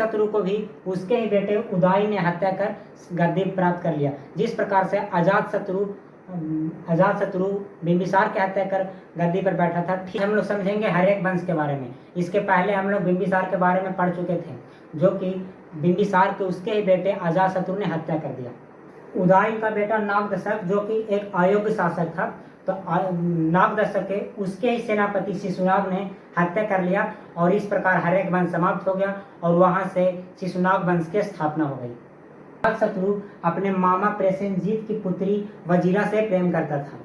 अजातशत्रु को भी उसके ही बेटे उदय ने हत्या कर गद्दी प्राप्त कर लिया। जिस प्रकार से अजातशत्रु बिंबिसार की हत्या कर गद्दी पर बैठा था, ठीक हम लोग समझेंगे हर्यक वंश के बारे में। इसके पहले हम लोग बिंबिसार के बारे में पढ़ चुके थे, जो कि बिंबिसार के उसके ही बेटे अजातशत्रु ने हत्या कर दिया। उदय का बेटा नागदशक जो कि एक अयोग्य शासक था, तो नागदशक के उसके ही सेनापति शिशुनाग ने हत्या कर लिया और इस प्रकार हर्यक वंश समाप्त हो गया और वहां से शिशुनाग वंश की स्थापना हो गई। अजातशत्रु अपने मामा प्रसेनजीत की पुत्री वजीरा से प्रेम करता था।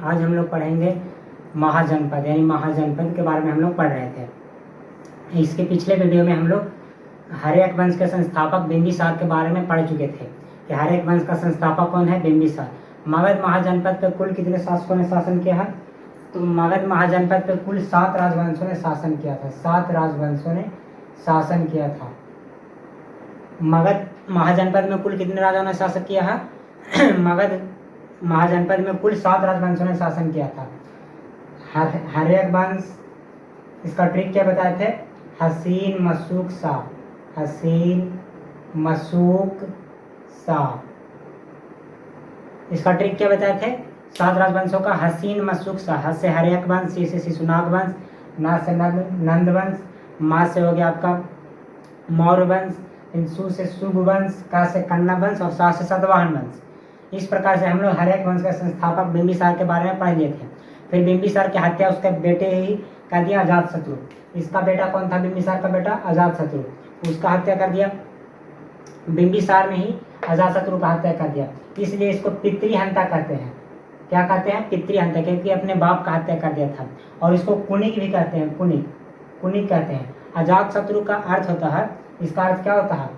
आज हम लोग पढ़ेंगे महाजनपद, यानी महाजनपद के बारे में हम लोग पढ़ रहे थे। इसके पिछले वीडियो में हम लोग हर्यक वंश के संस्थापक बिंबिसार के बारे में पढ़ चुके थे कि हर्यक वंश का संस्थापक कौन है, बिंबिसार। मगध महाजनपद पर कुल कितने शासकों ने शासन किया है? तो मगध महाजनपद पर कुल 7 राजवंशों ने शासन किया था। 7 राजवंशों ने शासन किया था। मगध महाजनपद में कुल कितने राजाओं ने शासन किया है? मगध महाजनपद में कुल 7 राजवंशों ने शासन किया था। हर्यक वंश, इसका ट्रिक क्या बताए थे? हसीन मशूक शाह, हसीन मशूक शाह। इसका ट्रिक क्या बताए थे? 7 राजवंशों का हसीन मशूक शाह। हस से हर्यक वंश, सी से शिशुनाग वंश, ना से नंद वंश, मा से हो गया आपका मौर्य वंश, सु से शुभ वंश, का से कन्ना वंश और सा से सातवाहन वंश। इस प्रकार से हम लोग हर्यक वंश के संस्थापक बिंबिसार के बारे में पढ़ लिए थे। फिर बिंबिसार की हत्या उसके बेटे ही कर दिया, अजातशत्रु। इसका बेटा कौन था? बिंबिसार का बेटा अजातशत्रु, उसका हत्या कर दिया। बिंबिसार ने ही अजातशत्रु का हत्या कर दिया, इसलिए इसको पितृहंता कहते हैं। क्या कहते हैं? पितृहंता, क्योंकि अपने बाप का हत्या कर दिया था। और इसको कुनिक भी कहते हैं, कुनिक कहते हैं। अजातशत्रु का अर्थ होता है, इसका अर्थ क्या होता है?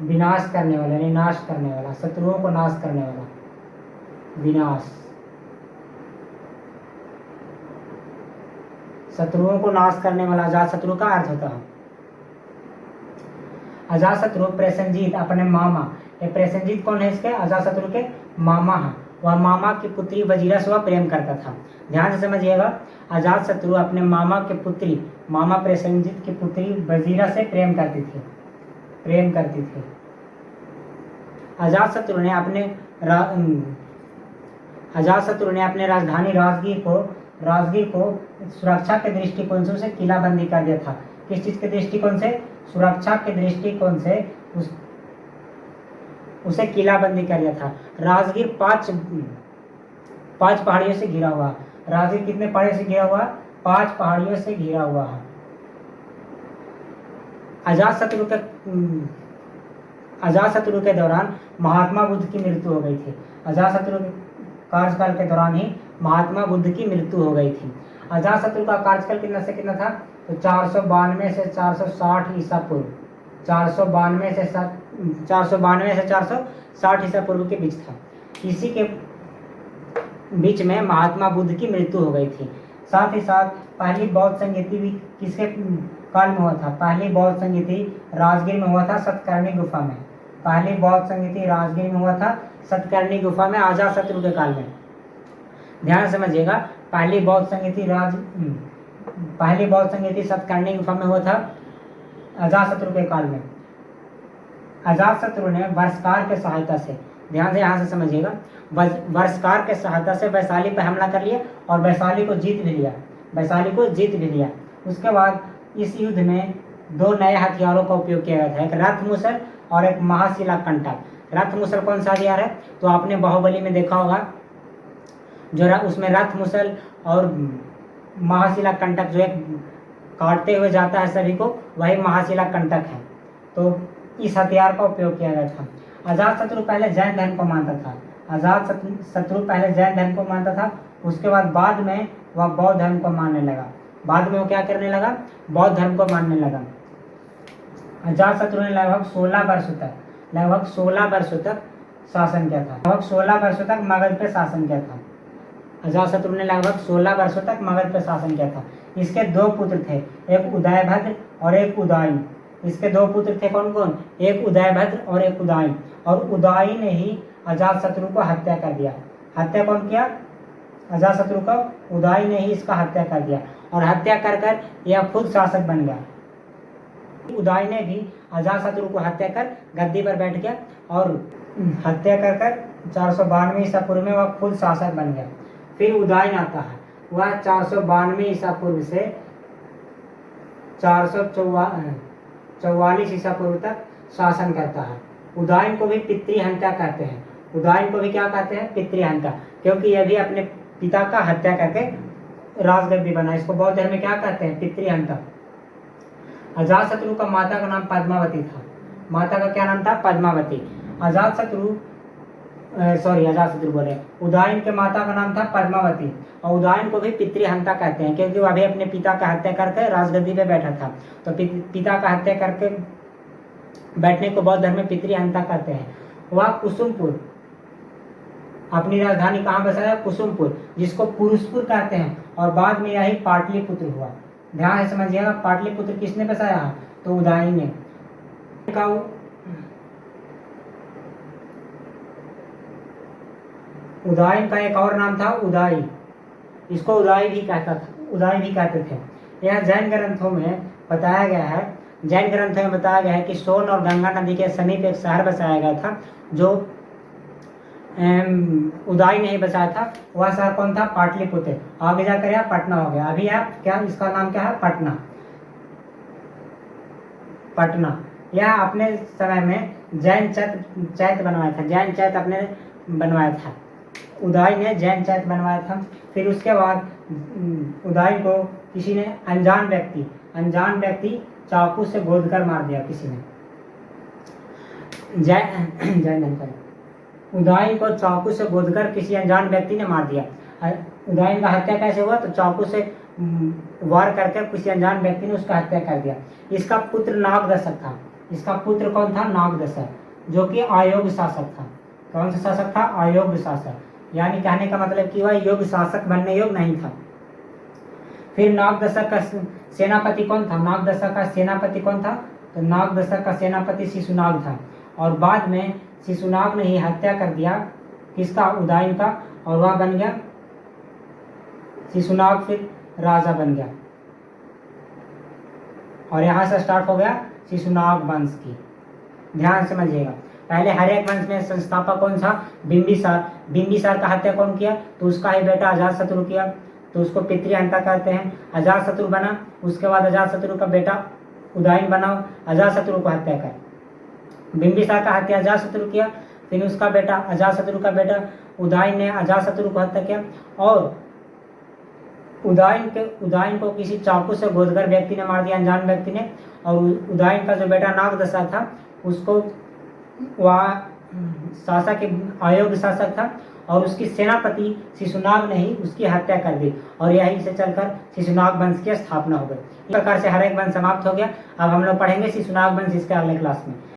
विनाश करने वाला, यानी नाश करने वाला, शत्रुओं को नाश करने वाला, विनाश, शत्रुओं को नाश करने वाला अजातशत्रु का अर्थ होता है। अजातशत्रु प्रसेनजीत अपने मामा, ये प्रसेनजीत कौन है? इसके अजातशत्रु के मामा है। वह मामा की पुत्री वजीरा से वह प्रेम करता था। ध्यान से समझिएगा, अजातशत्रु अपने मामा के पुत्री, मामा प्रसेनजीत की पुत्री वजीरा से प्रेम करती थी। अजातशत्रु ने अपने राजधानी राजगीर को सुरक्षा के दृष्टिकोण से उसे किलाबंदी कर दिया था। किस चीज के दृष्टिकोण से? सुरक्षा के दृष्टिकोण से उसे किलाबंदी कर दिया था। राजगीर 5 पहाड़ियों से घिरा हुआ। राजगीर कितने पहाड़ियों से घिरा हुआ? 5 पहाड़ियों से घिरा हुआ है। अजातशत्रु के दौरान महात्मा बुद्ध की मृत्यु हो गई थी। अजातशत्रु के कार्यकाल के दौरान ही महात्मा बुद्ध की मृत्यु हो गई थी। अजातशत्रु का कार्यकाल कितना से कितना था? तो 492 से 460 ईसा पूर्व, 492 से 460 ईसा पूर्व के बीच था। इसी के बीच में महात्मा बुद्ध की मृत्यु हो गई थी। साथ ही साथ पहली बौद्ध संगीति भी किसके काल में हुआ था? पहली बौद्ध संगीति राजगीर में हुआ था, सतकर्णी गुफा में। पहली बौद्ध संगीति राजगीर में हुआ था, सतकर्णी गुफा में, अजातशत्रु के काल में। ध्यान समझिएगा, पहली बौद्ध संगीति सतकर्णी गुफा में हुआ था अजातशत्रु के काल में। अजातशत्रु ने वर्षकार के सहायता से, ध्यान से यहाँ से समझिएगा, वर्षकार के सहायता से वैशाली पर हमला कर लिया और वैशाली को जीत भी लिया। उसके बाद इस युद्ध में 2 नए हथियारों का उपयोग किया गया था, एक रथमुसल और एक महाशिला कंटक। रथमुसल कौन सा हथियार है? तो आपने बाहुबली में देखा होगा, जो उसमें रथमुसल और महाशिला कंटक जो एक काटते हुए जाता है सभी को, वही महाशिला कंटक है। तो इस हथियार का उपयोग किया गया था। अजातशत्रु पहले जैन धर्म को मानता था। उसके बाद में वह बौद्ध धर्म को मानने लगा। बाद में वो क्या करने लगा? बौद्ध धर्म को मानने लगा। अजातशत्रु ने लगभग 16 वर्षों तक शासन किया था। लगभग 16 वर्षों तक मगध पे शासन किया था। अजातशत्रु ने लगभग 16 वर्षों तक मगध पर शासन किया था। इसके 2 पुत्र थे, एक उदयभद्र और एक उदयी। इसके 2 पुत्र थे, कौन कौन? एक उदयभद्र और एक उदयी। और उदयी ने ही अजातशत्रु को हत्या कर दिया। हत्या कौन किया? अजातशत्रु को उदयी ने ही इसका हत्या कर दिया। और हत्या कर यह खुद शासक बन गया। उदय ने भी अजातशत्रु को हत्या कर गद्दी पर बैठ गया और हत्या कर 492 ईसा पूर्व में वह खुद शासक बन गया। फिर उदयन आता है, वह 492 ईसा पूर्व से 444 ईसा पूर्व तक शासन करता है। उदयन को भी पितृहंता कहते हैं। उदयन को भी क्या कहते हैं? पितृहंता, क्योंकि यह भी अपने पिता का हत्या करके राजगद्दी बना। इसको बौद्ध धर्म में क्या कहते हैं? पितृहंता। अजातशत्रु का माता का नाम पद्मावती था। माता का क्या नाम था? पद्मावती। अजातशत्रु बोले, उदयन के माता का नाम था पद्मावती। और उदयन को भी पितृहंता कहते हैं, क्योंकि वह भी अपने पिता का हत्या करके राजगद्दी पे बैठा था। तो पिता का हत्या करके बैठने को बौद्ध धर्म में पितृहंता कहते हैं। वह कुसुमपुर, अपनी राजधानी कहाँ बसाया? कुसुमपुर, जिसको पुरुषपुर कहते हैं, और बाद में यही पाटलिपुत्र हुआ। ध्यान से समझिएगा, पाटलिपुत्र किसने बसाया? तो उदयन ने। उदयन का एक और नाम था उदाई। इसको उदाई भी कहते थे। यह जैन ग्रंथों में बताया गया है कि सोन और गंगा नदी के समीप एक शहर बसाया गया था, जो उदय नहीं बसाया था। वह शहर कौन था? पाटलिपुत्र। आगे जाकर यह पटना हो गया। अभी आप क्या, इसका नाम क्या है? पटना। यह अपने समय में जैन चैत्य बनवाया था। जैन चैत्य अपने बनवाया था। उदय ने जैन चैत्य बनवाया था। फिर उसके बाद उदय को किसी ने अनजान व्यक्ति चाकू से गोद कर मार दिया किसी ने। उदय को चाकू से गोदकर किसी अनजान व्यक्ति ने मार दिया। उदय का हत्या कैसे हुआ? तो चाकू से वार करके किसी अनजान व्यक्ति ने उसका हत्या कर दिया। इसका पुत्र नागदशक था। इसका पुत्र कौन था? नागदशक, जो कि अयोग्य शासक था। कौन सा शासक था? अयोग्य शासक। यानी कहने का मतलब कि वह योग्य शासक बनने योग्य नहीं था। फिर नागदशक का सेनापति कौन था? नागदशक का सेनापति कौन था? तो नागदशक का सेनापति शिशुनाग था। और बाद में शिशुनाग ने ही हत्या कर दिया किसका? उदयन का, और वह बन गया शिशुनाग, फिर राजा बन गया। और यहाँ से स्टार्ट हो गया शिशुनाग वंश की। ध्यान समझिएगा। पहले हर एक वंश में संस्थापक कौन था? बिंबिसार का हत्या कौन किया? तो उसका ही बेटा अजातशत्रु किया, तो उसको पितृहंता कहते हैं। अजातशत्रु बना, उसके बाद अजातशत्रु का बेटा उदयन बना, अजातशत्रु को हत्या कर। बिंबिसार का हत्या अजातशत्रु किया, फिर उसका बेटा अजातशत्रु का बेटा उदयन ने अजातशत्रु को हत्या किया। और उदयन को किसी चाकू से गोदकर व्यक्ति ने मार दिया, अनजान व्यक्ति ने। और उदयन का जो बेटा नागदशक था, उसको वह शासक अयोग्य शासक था, और उसकी सेनापति शिशुनाग ने ही उसकी हत्या कर दी। और यहीं से चलकर शिशुनाग वंश की स्थापना हो गई। इस प्रकार से हर एक वंश समाप्त हो गया। अब हम लोग पढ़ेंगे शिशुनाग वंश इसके अगले क्लास में।